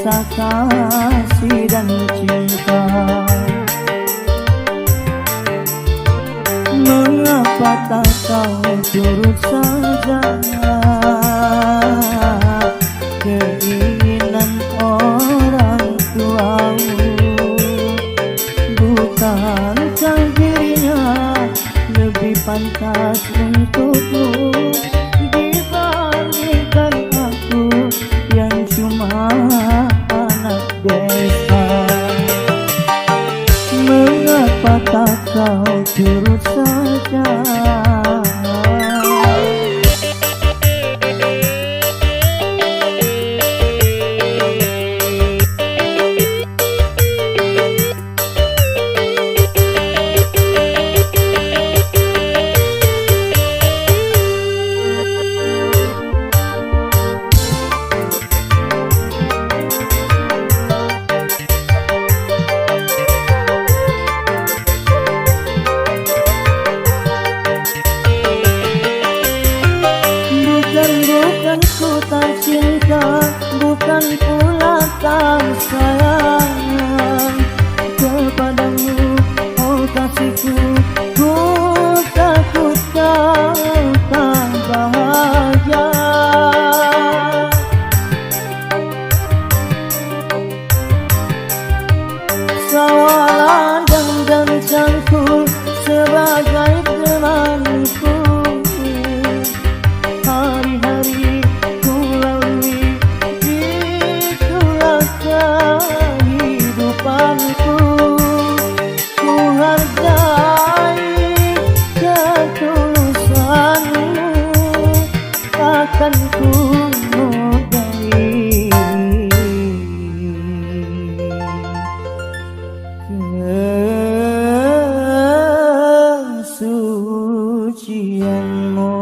rasa kasih dan cinta. Mengapa tak kau turut saja keinginan orang tuamu? Bukankah dirinya lebih pantas untukmu dibandingkan aku yang cuma anak desa? Mengapa tak kau turut saja? Bukan ku tak cinta, bukan pula tak sayang kepadamu, oh kasihku. Ku takut kau tak bahagia. Sawalah dan cangkul sebagai temanku. Hari-hari ku lalui, itulah kehidupanku. Ku hargai ketulusanmu, takkan ku nodai kesucianmu.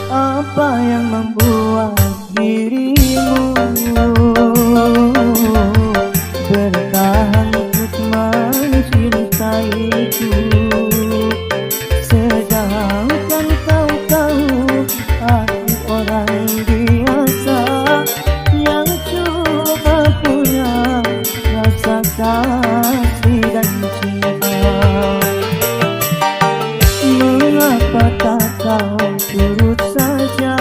Apa yang membuat dirimu bertahan untuk mencintaiku, sedangkan kau tahu aku orang biasa yang cuma punya rasa kasih dan cinta. Mengapa tak kau turut saja?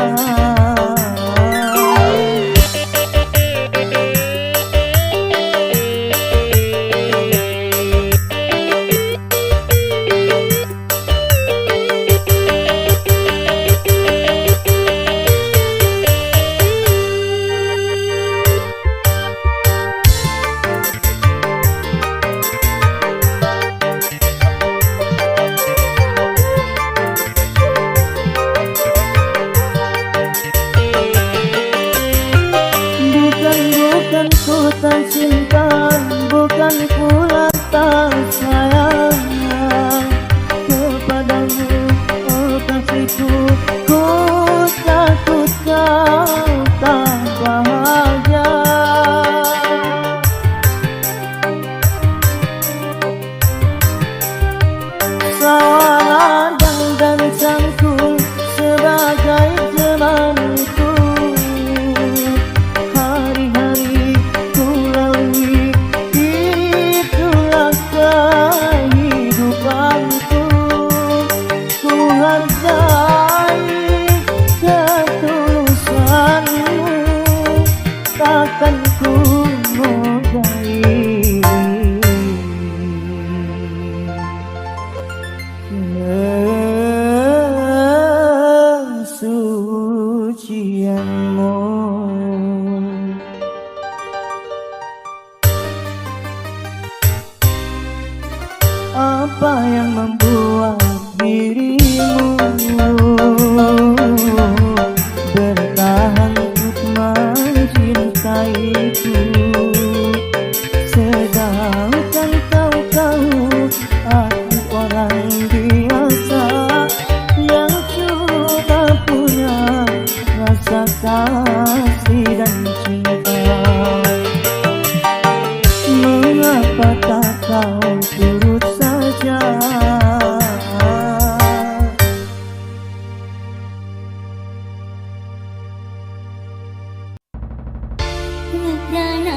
Merana,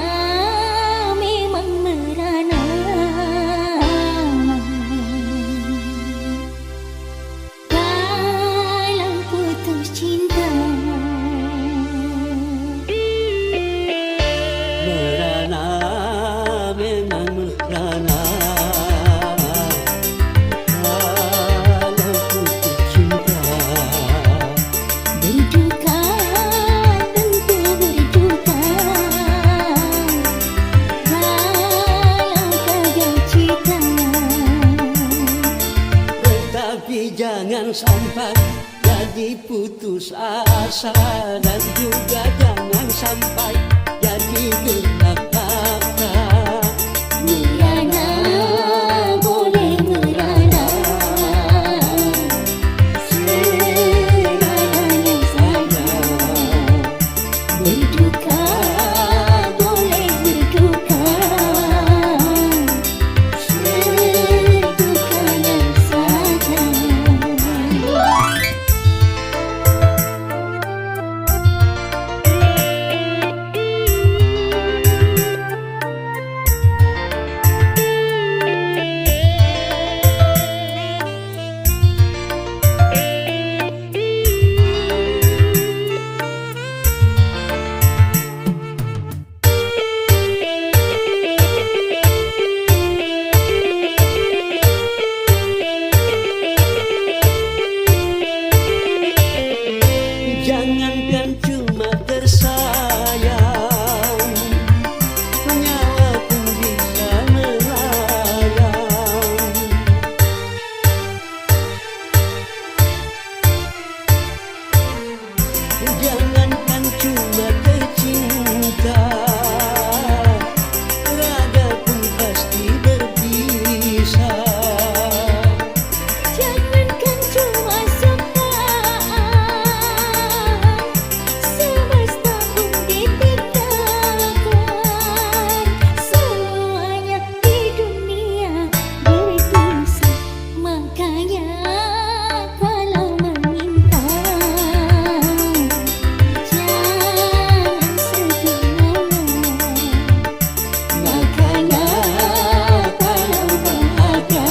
memang merana. Kalau putus cinta, merana, memang merana. Kalau putus cinta, berduka, tentu berduka. Kalau gagal cinta, tetapi jangan sampai jadi putus asa, dan juga jangan sampai jadi gelap mata. merana, boleh merana. Seadanya saja. Berduka, boleh berduka. Sedukanya saja. Jangankan cuma tersayang, nyawa pun bisa melayang. Jangankan cuma tercinta, raga pun pasti berpisah. Jangankan cuma sepakan, semesta pun ditinggalkan. Semuanya di dunia berpisah. Makanya kalau meminta, jangan sebenarnya. Makanya kalau bahagia,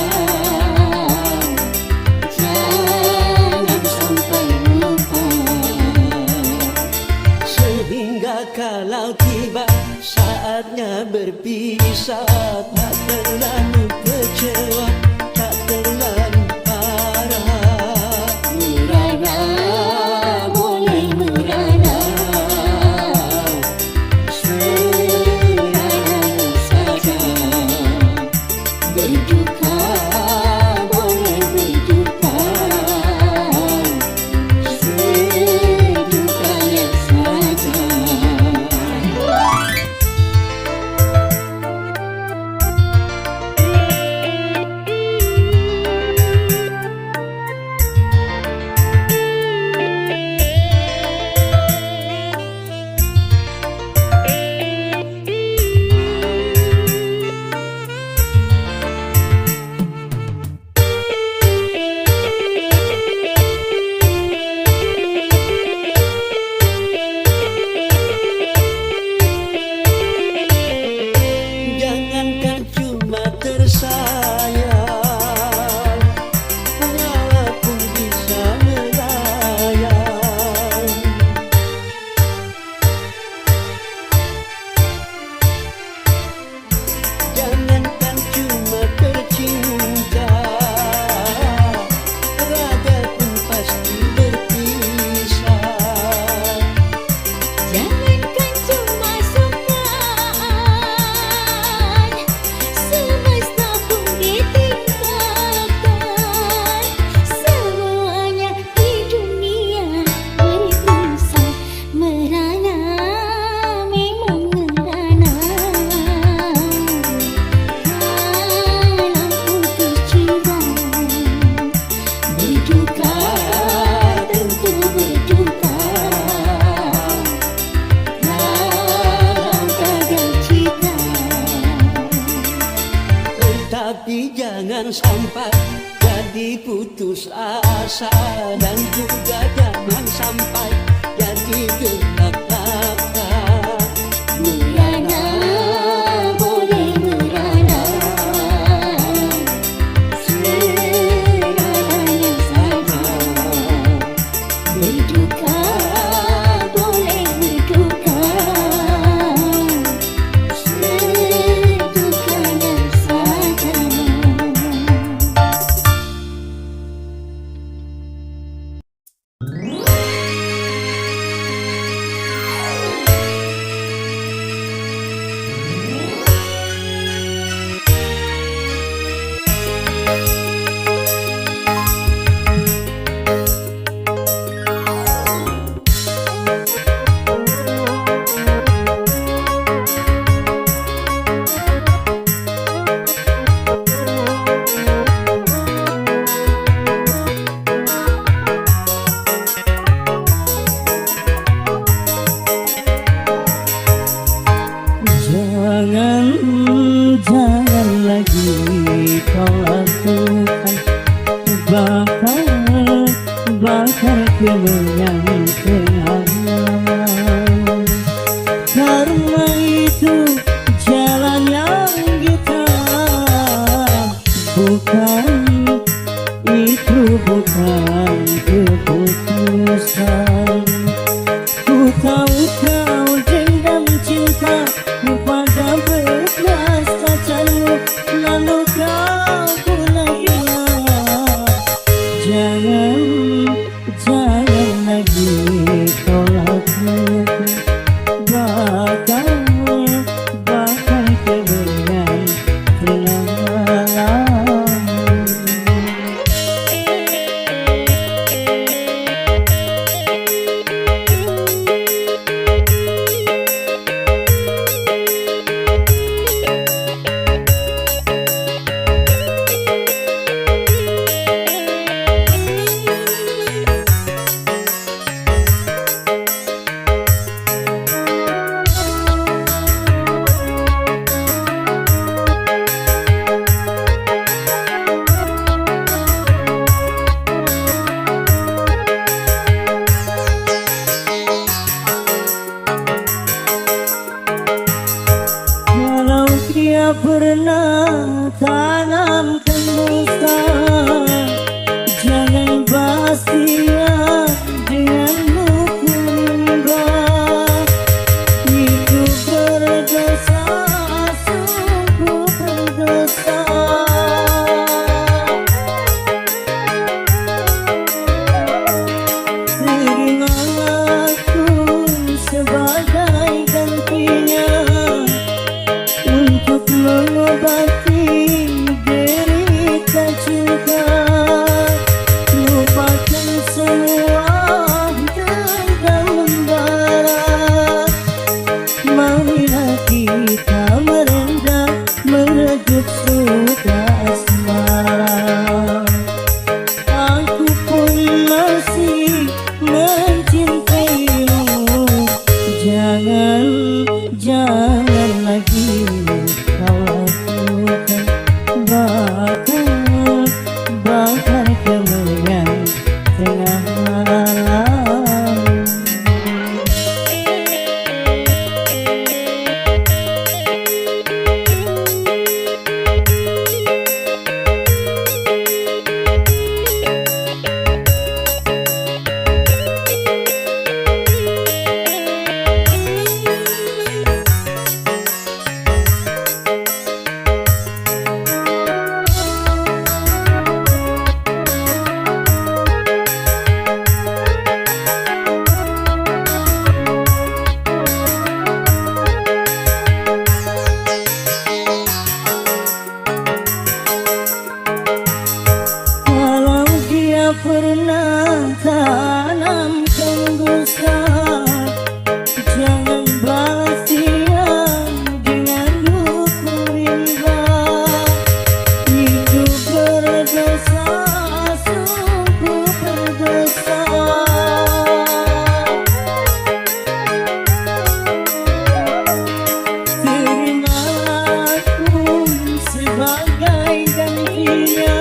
jangan sampai lupa. Sehingga kalau tiba saatnya berpisah, tak terlalu kecewa, tak terlalu parah. Merana, boleh merana. Seadanya saja. Berduka, boleh berduka. Sedukanya saja. Jangankan cuma tersayang, nyawa pun bisa melayang. Jangankan cuma tercinta, raga pun pasti berpisah. Jangankan cuma sukaan, semesta pun ditinggalkan. Semuanya di dunia berpisah. Merana, memang merana. Kalau putus cinta, berduka, tentu berduka. Kalau gagal cinta, Tapi jangan sampai jadi putus asa, dan juga jangan sampai jadi gelap mata. merana. yang tenang. Karena itu jalan yang kita bukan, itu bukan keputusan. Ku tahu kau dendam cinta pada bekas kacamu, lalu kau pun hilang. Jangan, jangan lagi tolak aku, bakal kemudian tenang. Dia pernah tanamkan dusta, jangan balas dia dengan hukum rimba. Itu berdosa, sungguh berdosa. Terimalah aku sebagai gantinya untuk mengobati derita cinta. Lupakan semua dendam membara. Marilah kita merendah, meredup suka asmara. Aku pun masih mencintaimu. Jangan, jangan lagi kau lakukan, bakal kemudian tengah malam. Pernah tanamkan dusta, jangan balas dia dengan hukum rimba. Itu berdosa, sungguh berdosa. Terimalah aku sebagai gantinya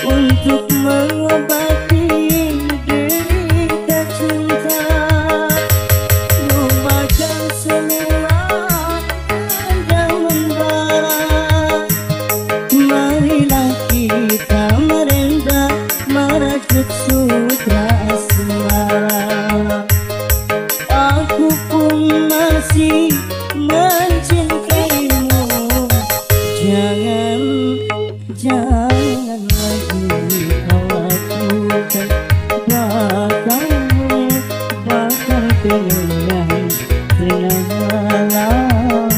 untuk mengobati derita cinta. Lupakan semua dendam membara. Marilah kita merendah, merajut sutra asmara. Aku pun masih mencintaimu. Jangan, jangan lagi kau lakukan, bakal kemudian tengah malam.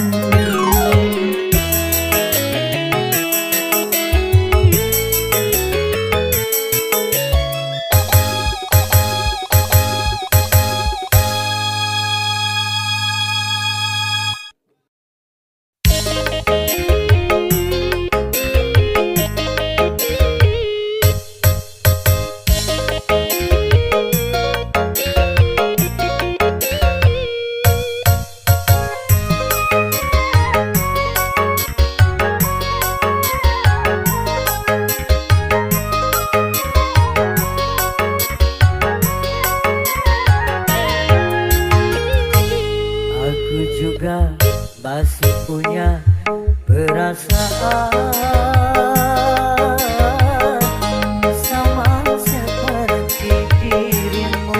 masih punya perasaan sama seperti dirimu.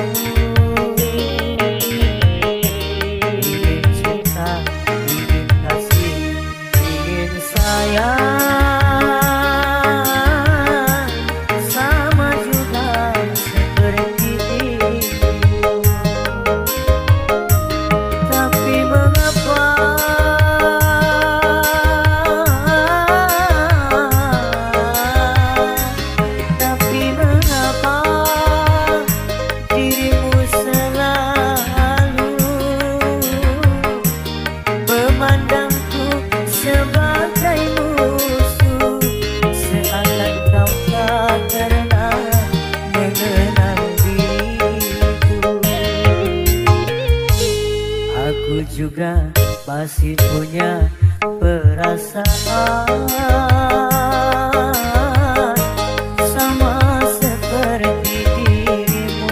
Ingin cinta, ingin kasih, ingin sayang, sama juga seperti dirimu. Tapi mengapa dirimu selalu memandangku sebagai musuh, seakan kau tak pernah mengenal diriku. Aku juga masih punya perasaan sama seperti dirimu.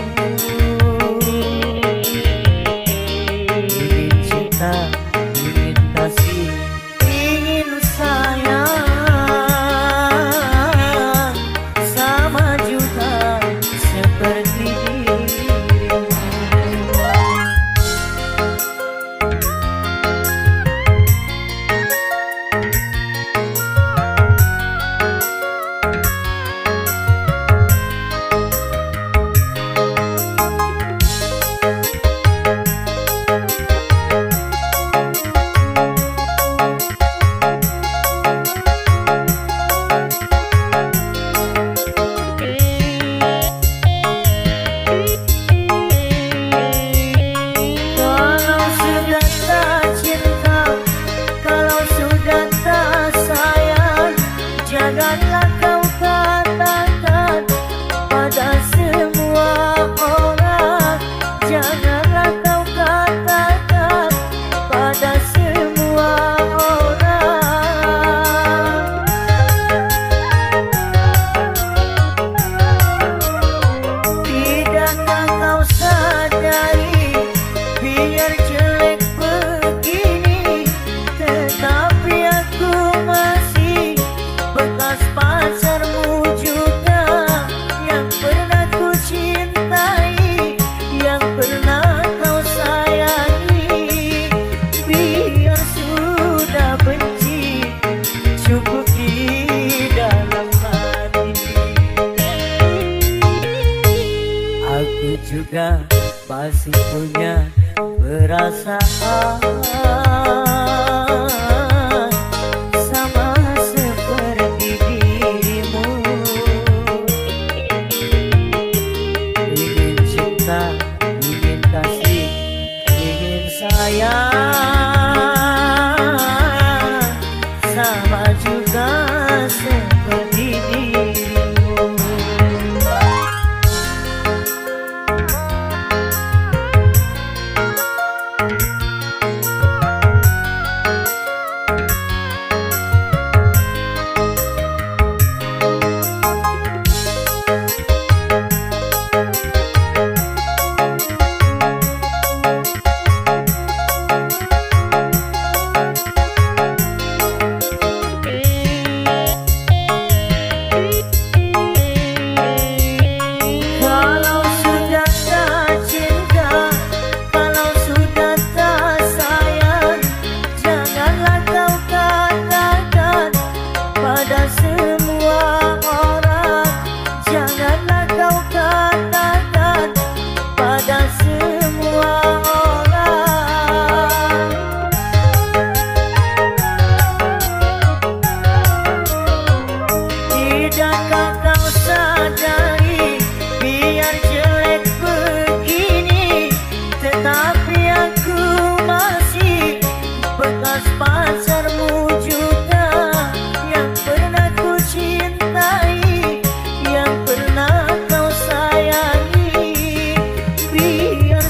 Ingin cinta, ingin kasih, ingin sayang, sama juga seperti dirimu. Kalau sudah tak cinta, kalau sudah tak sayang, janganlah kau katakan pada semua orang. Janganlah kau katakan pada semua orang. Tidakkah kau sadari, biar jelek begini, tetapi aku masih bekas pacarmu juga, yang pernah ku cintai, yang pernah kau sayangi. Biar sudah benci, cukup di dalam hati. Aku juga masih punya perasaan sama seperti dirimu. Ingin cinta, ingin kasih, ingin sayang, sama juga seperti dirimu. Kalau sudah tak cinta, kalau sudah tak sayang, janganlah kau katakan pada semua orang. Janganlah kau katakan pada semua orang. Tidakkah kau sadari, biar jelek begini, tetapi aku masih bekas pacarmu juga, yang pernah ku cintai, yang pernah kau sayangi. Biar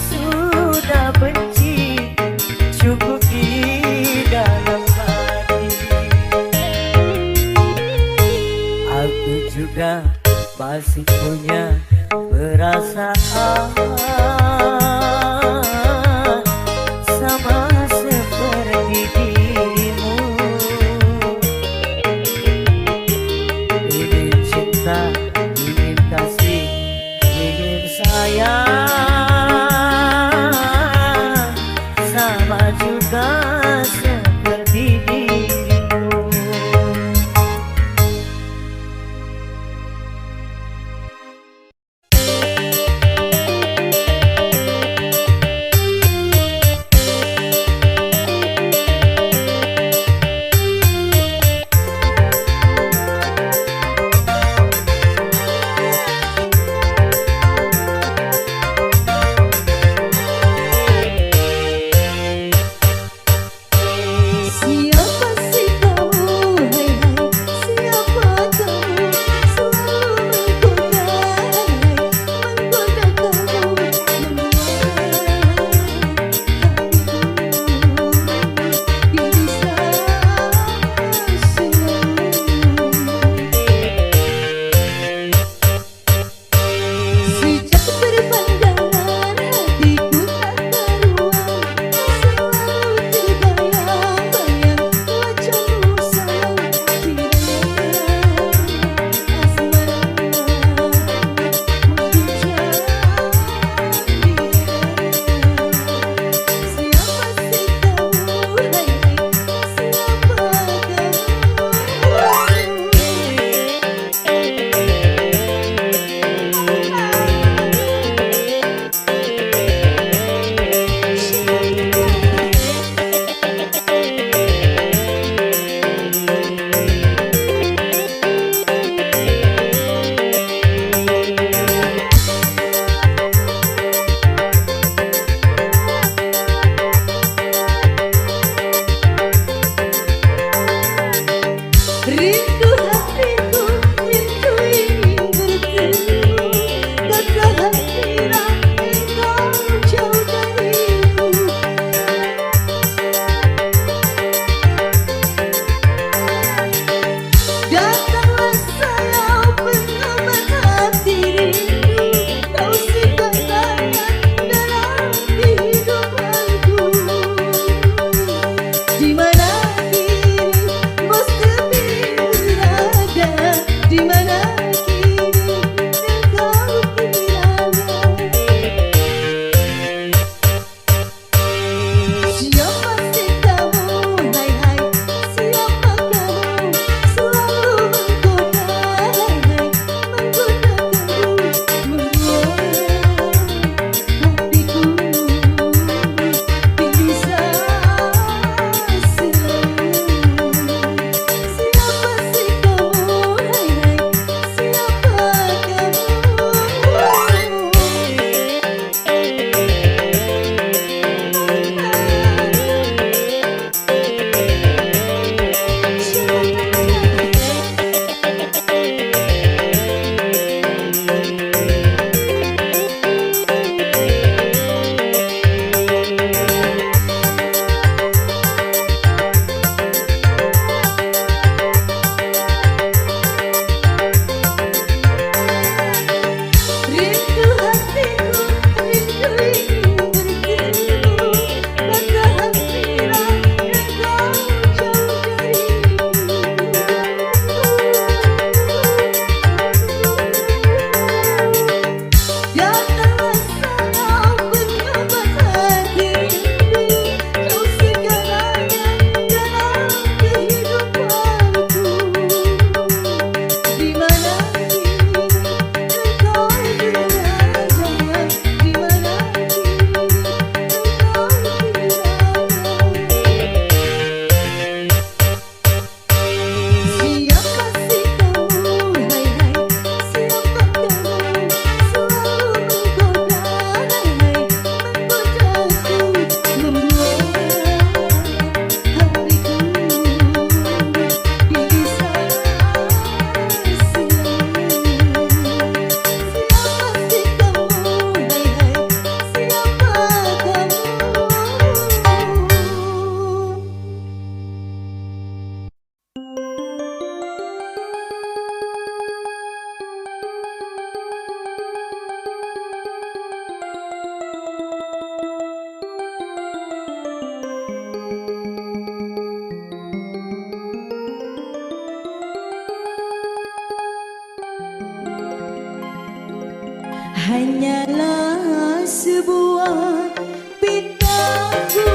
hanyalah sebuah bintangku.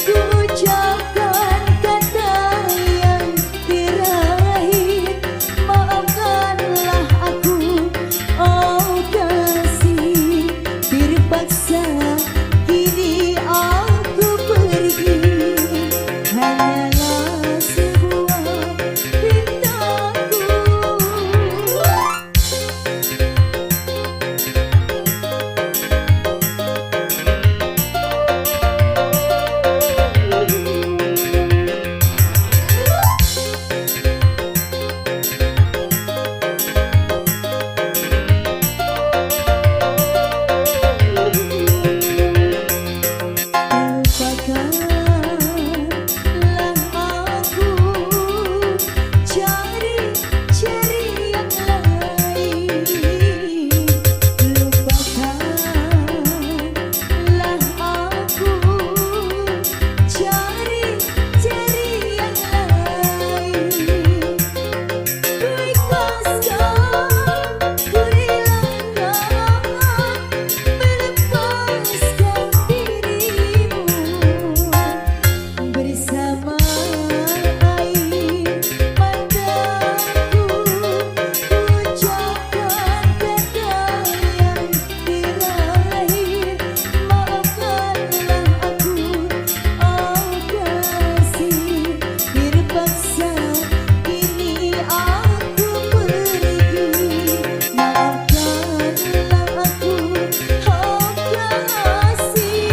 Ku ucapkan kata yang terakhir, maafkanlah aku, oh kasih. Terpaksa kini aku pergi, hanyalah sebuah bintangku. Lupakanlah aku, cari yang lain. Lupakanlah aku, cari yang lain. Ku ikhlaskan, ku relakan melepaskan dirimu bersama air mataku. Ku ucapkan kata yang terakhir, maafkanlah aku, oh kasih. Terpaksa kini aku pergi, maafkanlah aku, oh kasih.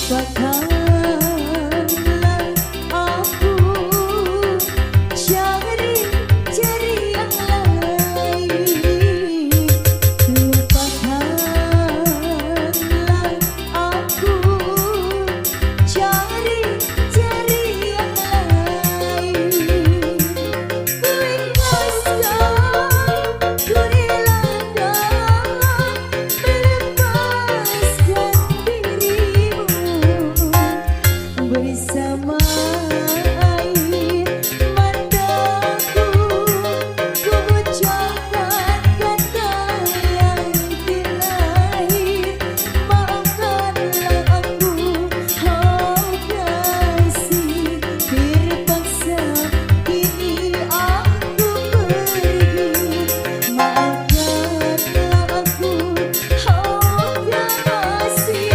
Lupakanlah aku, cari yang lain. Lupakanlah aku, cari yang lain. Ku ikhlaskan, ku relakan melepaskan dirimu bersama air mataku. Ku ucapkan kata yang terakhir, maafkanlah aku, oh kasih. Terpaksa kini aku pergi, maafkanlah aku, oh kasih.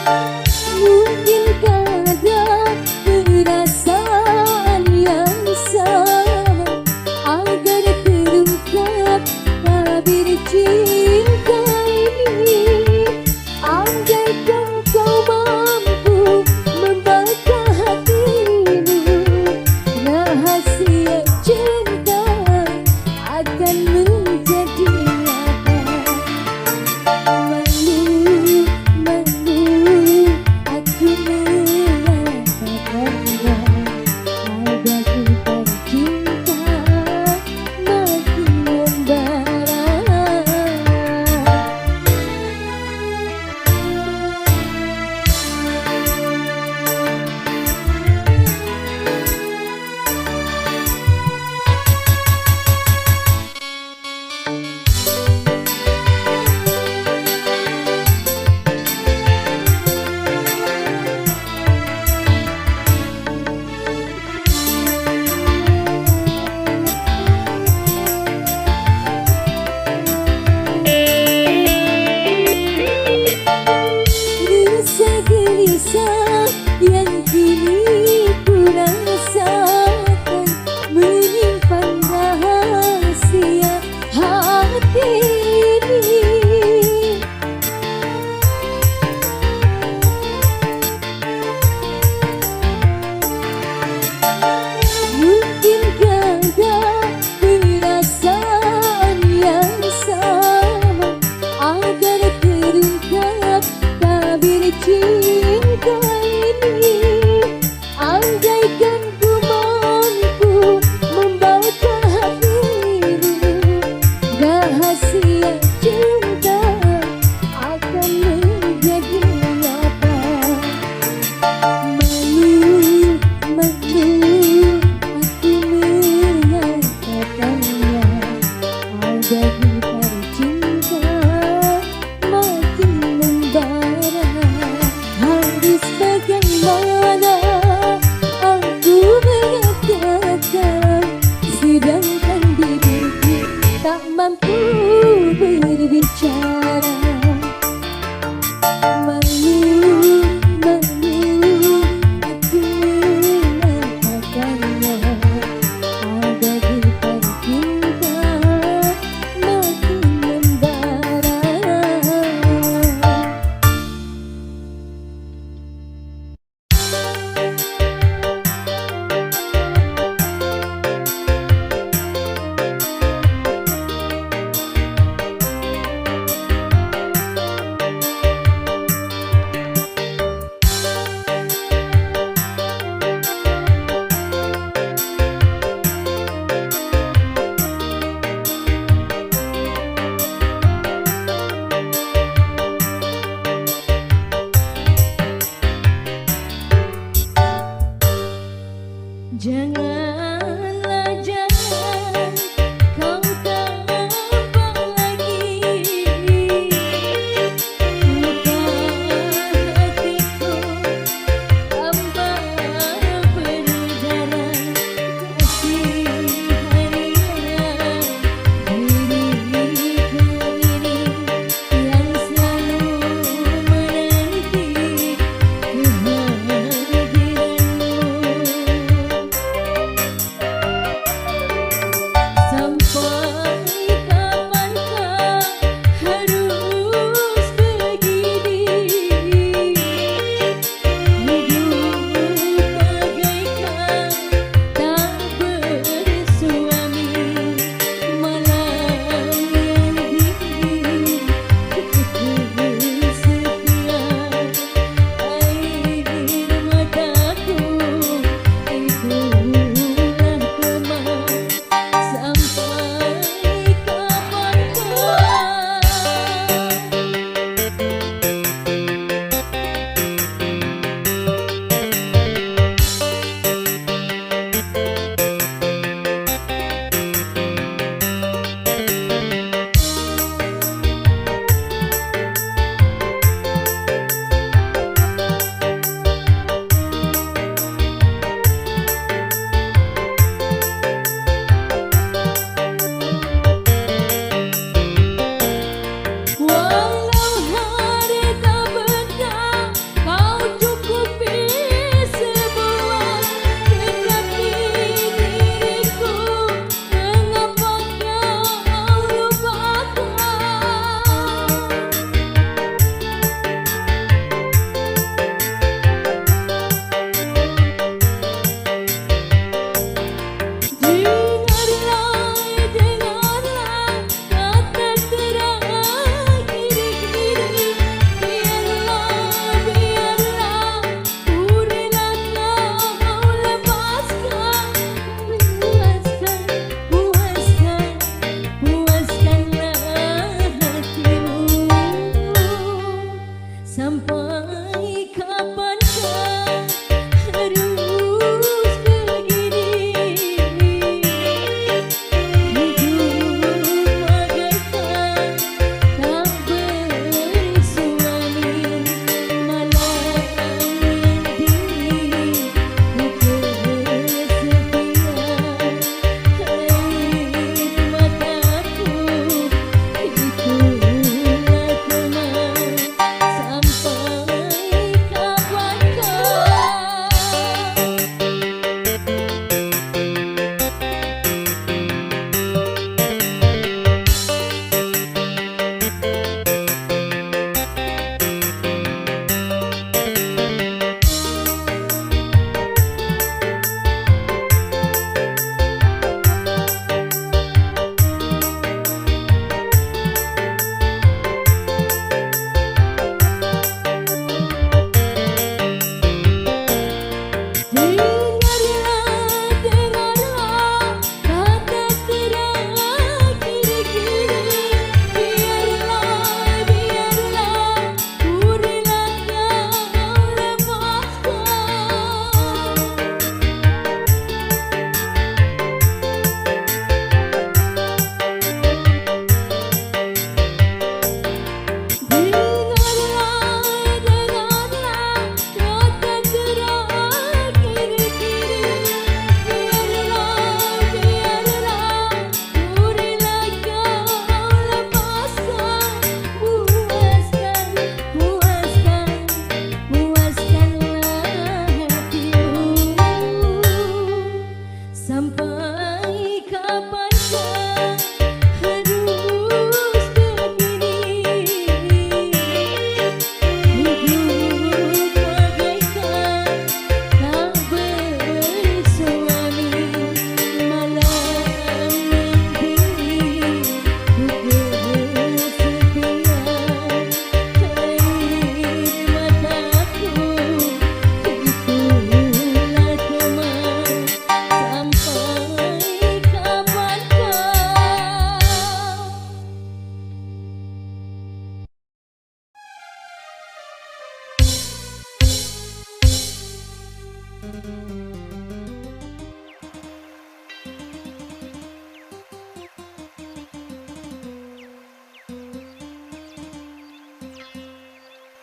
Mungkinkah ada perasaan yang sama agar terungkap tabir cinta ini? Andaikan kau mampu membaca hatimu, rahasia cinta akan menjadi apa? Malu, malu, aku mengatakannya. Ada kita cinta makin membara. Rasa gelisah yang kini ku rasakan menyimpan rahasia hati ini. Mungkinkah ada perasaan yang sama agar terungkap tabir cinta ini? Andaikan ku mampu membaca hatimu, rahasia cinta akan menjadi apa? Malu, malu, aku mengatakannya. Ada gitar cinta makin membara. Harus bagaimana aku mengatakan, sedangkan bibirku tak mampu berbicara. Malu, malu, aku mengatakannya. Ada gitar cinta makin membara. Janganlah, jangan kau tambah lagi luka hatiku, tambah berdarah. Kasihanilah diriku ini yang selalu menanti kehadiranmu.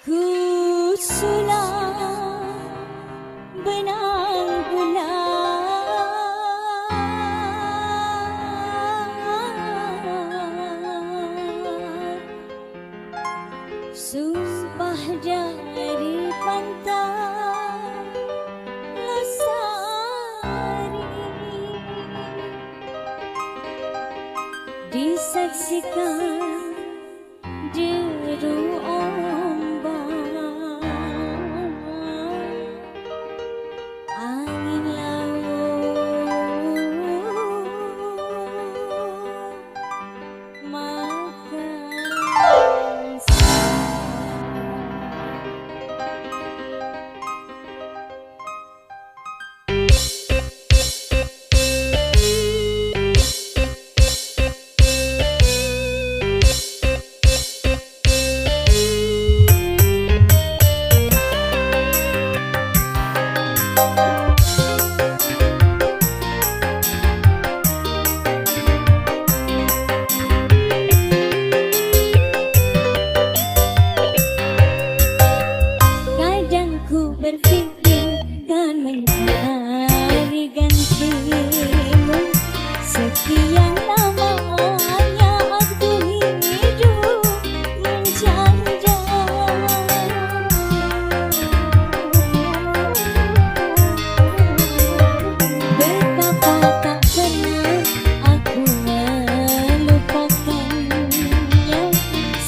Ku sudah benang bulan, sumpah dari pantai Losari, disaksikan deru ombak, angin laut makan berpikir kan mencari gantimu. Sekian lamanya aku hidup menjanda, betapa tak pernah aku melupakannya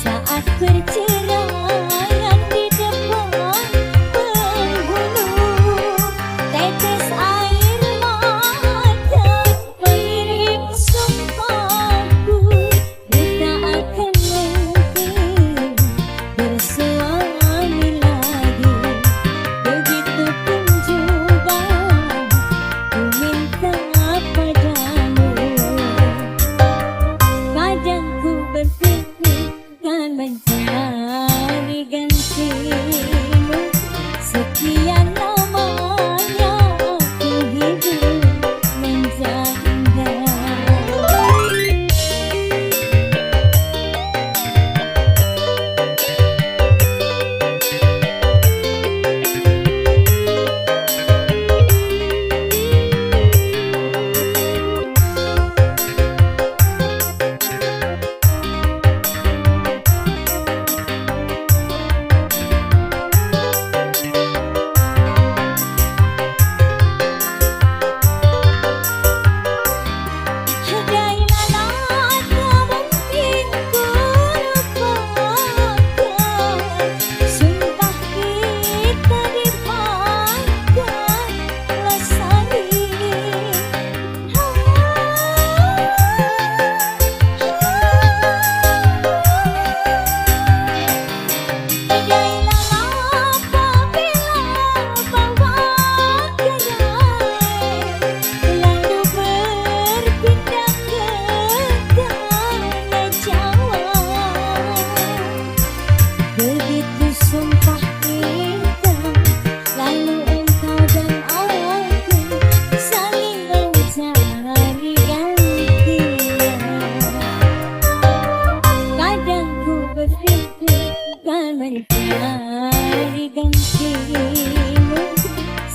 saat perceraian di depan tetes air mata mengirim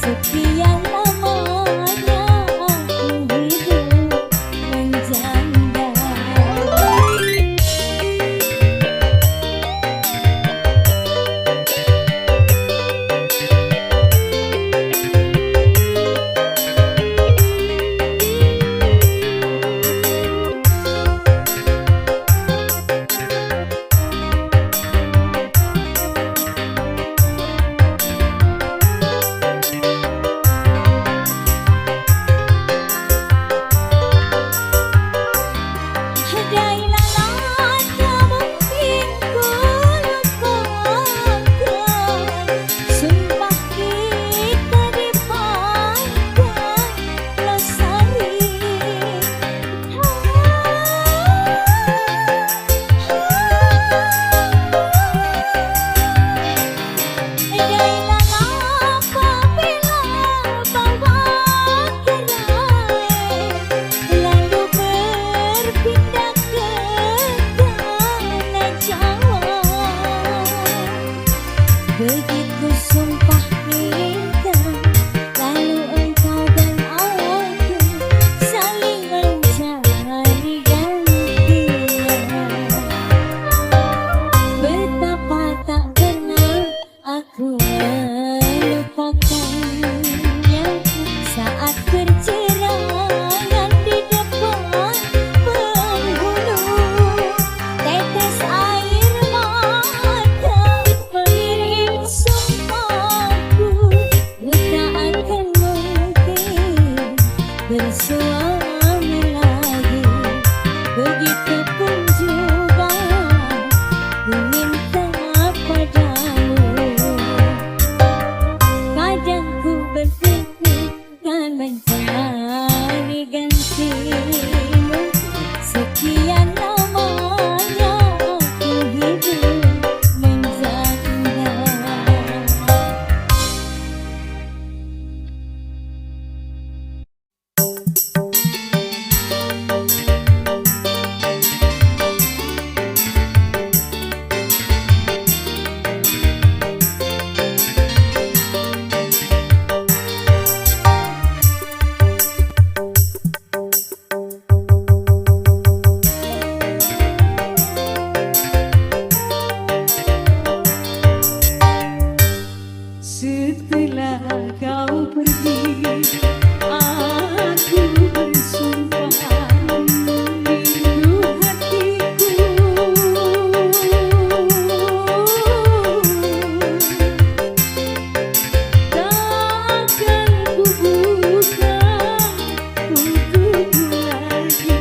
sekian lamanya aku hidup menjanda. Begitu sumpah kita, lalu engkau dan aku saling mencari gantian. Betapa tak pernah aku melupakannya saat perceraian di depan penghulu. Tetes air mata mengirim sumpahku, ku tak akan mungkin bersuami lagi. Begitupun juga ku minta padamu. Kadang ku berpikir kan mencari gantimu, sekian lamanya aku hidup menjanda. Setelah kau pergi, aku bersumpah rindu hatiku takkan ku buka untukmu lagi.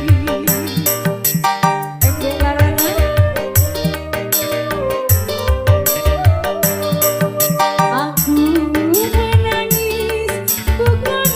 Aku menangis bukan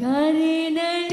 Karena